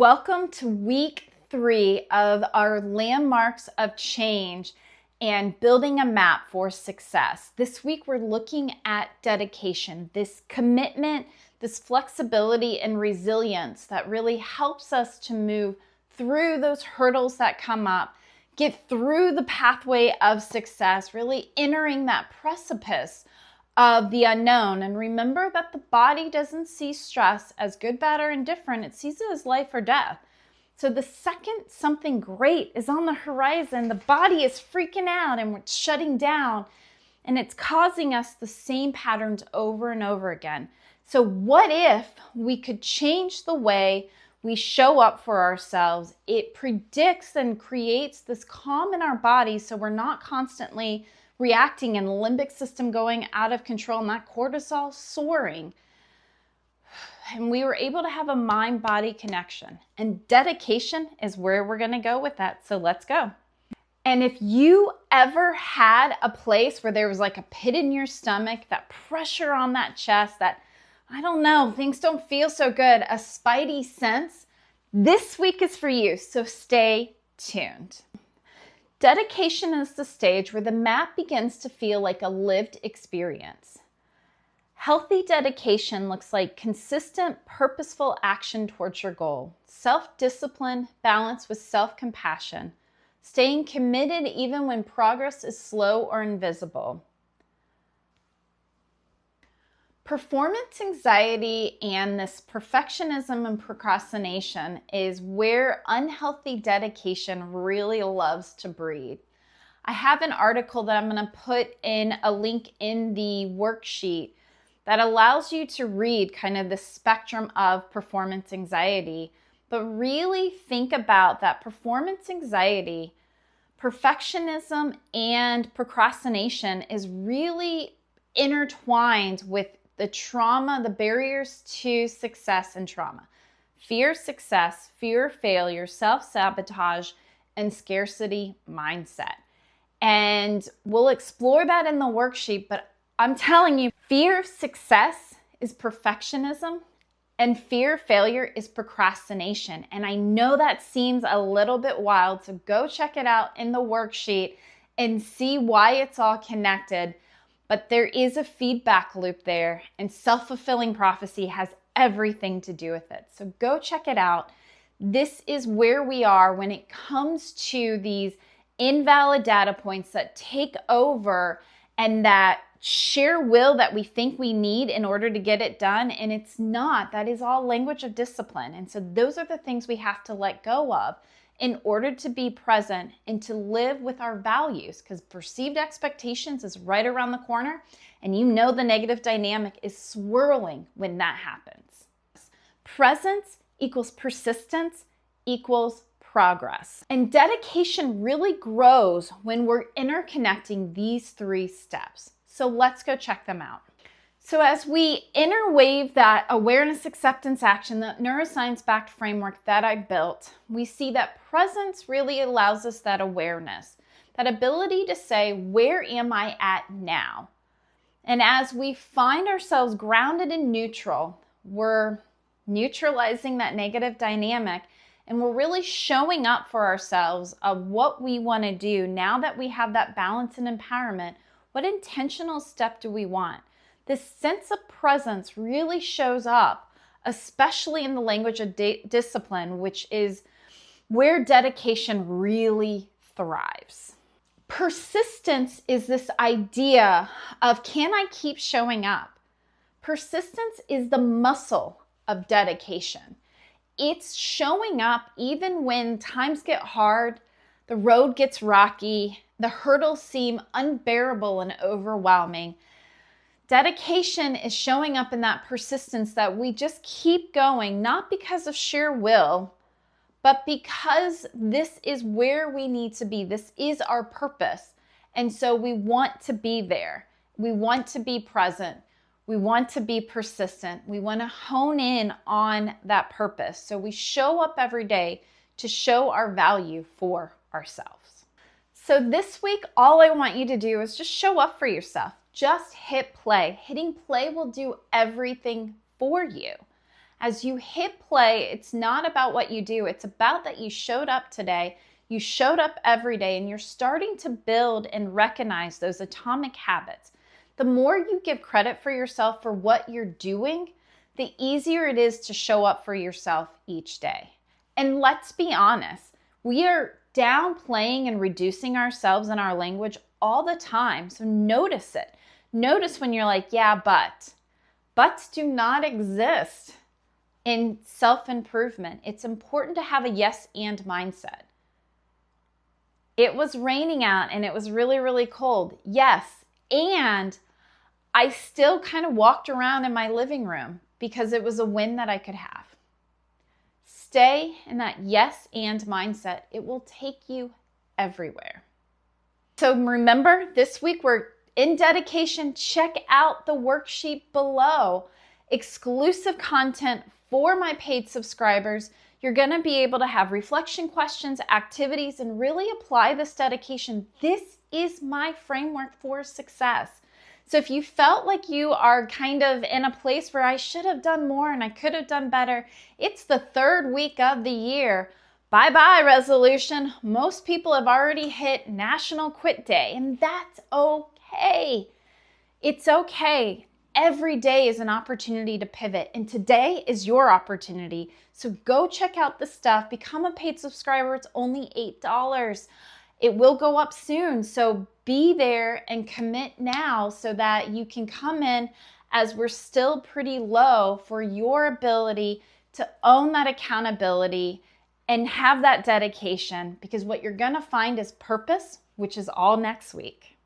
Welcome to week 3 of our landmarks of change and building a map for success. This week we're looking at dedication, this commitment, this flexibility and resilience that really helps us to move through those hurdles that come up, get through the pathway of success, really entering that precipice of the unknown. And remember that the body doesn't see stress as good, bad, or indifferent. It sees it as life or death. So the second something great is on the horizon, the body is freaking out and it's shutting down, and it's causing us the same patterns over and over again. So what if we could change the way we show up for ourselves? It predicts and creates this calm in our body so we're not constantly reacting and the limbic system going out of control and that cortisol soaring. And we were able to have a mind-body connection. And dedication is where we're going to go with that. So let's go. And if you ever had a place where there was like a pit in your stomach, that pressure on that chest, that, I don't know, things don't feel so good, a spidey sense, this week is for you. So stay tuned. Dedication is the stage where the map begins to feel like a lived experience. Healthy dedication looks like consistent, purposeful action towards your goal, self-discipline balanced with self-compassion, staying committed even when progress is slow or invisible. Performance anxiety and this perfectionism and procrastination is where unhealthy dedication really loves to breed. I have an article that I'm going to put in a link in the worksheet that allows you to read kind of the spectrum of performance anxiety, but really think about that performance anxiety, perfectionism, and procrastination is really intertwined with the trauma, the barriers to success and trauma. Fear of success, fear of failure, self-sabotage, and scarcity mindset. And we'll explore that in the worksheet, but I'm telling you, fear of success is perfectionism and fear of failure is procrastination. And I know that seems a little bit wild, so go check it out in the worksheet and see why it's all connected. But there is a feedback loop there, and self-fulfilling prophecy has everything to do with it. So go check it out. This is where we are when it comes to these invalid data points that take over and that sheer will that we think we need in order to get it done. And it's not. That is all language of discipline. And so those are the things we have to let go of in order to be present and to live with our values, because perceived expectations is right around the corner, and you know the negative dynamic is swirling when that happens. Presence equals persistence equals progress. And dedication really grows when we're interconnecting these 3 steps. So let's go check them out. So as we interweave that awareness, acceptance, action, the neuroscience-backed framework that I built, we see that presence really allows us that awareness, that ability to say, where am I at now? And as we find ourselves grounded and neutral, we're neutralizing that negative dynamic, and we're really showing up for ourselves of what we want to do now that we have that balance and empowerment. What intentional step do we want? This sense of presence really shows up, especially in the language of discipline, which is where dedication really thrives. Persistence is this idea of, can I keep showing up? Persistence is the muscle of dedication. It's showing up even when times get hard, the road gets rocky, the hurdles seem unbearable and overwhelming. Dedication is showing up in that persistence that we just keep going, not because of sheer will, but because this is where we need to be. This is our purpose. And so we want to be there. We want to be present. We want to be persistent. We want to hone in on that purpose. So we show up every day to show our value for ourselves. So this week, all I want you to do is just show up for yourself. Just hit play. Hitting play will do everything for you. As you hit play, it's not about what you do. It's about that you showed up today, you showed up every day, and you're starting to build and recognize those atomic habits. The more you give credit for yourself for what you're doing, the easier it is to show up for yourself each day. And let's be honest, we are downplaying and reducing ourselves and our language all the time. So notice it. Notice when you're like, yeah, but. Buts do not exist in self-improvement. It's important to have a yes and mindset. It was raining out and it was really, really cold. Yes, and I still kind of walked around in my living room because it was a win that I could have. Stay in that yes and mindset. It will take you everywhere. So remember, this week we're in dedication. Check out the worksheet below. Exclusive content for my paid subscribers. You're going to be able to have reflection questions, activities, and really apply this dedication. This is my framework for success. So if you felt like you are kind of in a place where I should have done more and I could have done better, it's the third week of the year. Bye-bye resolution. Most people have already hit National Quit Day, and that's okay. It's okay. Every day is an opportunity to pivot, and today is your opportunity. So go check out the stuff. Become a paid subscriber. It's only $8. It will go up soon, so be there and commit now so that you can come in as we're still pretty low for your ability to own that accountability and have that dedication, because what you're going to find is purpose, which is all next week.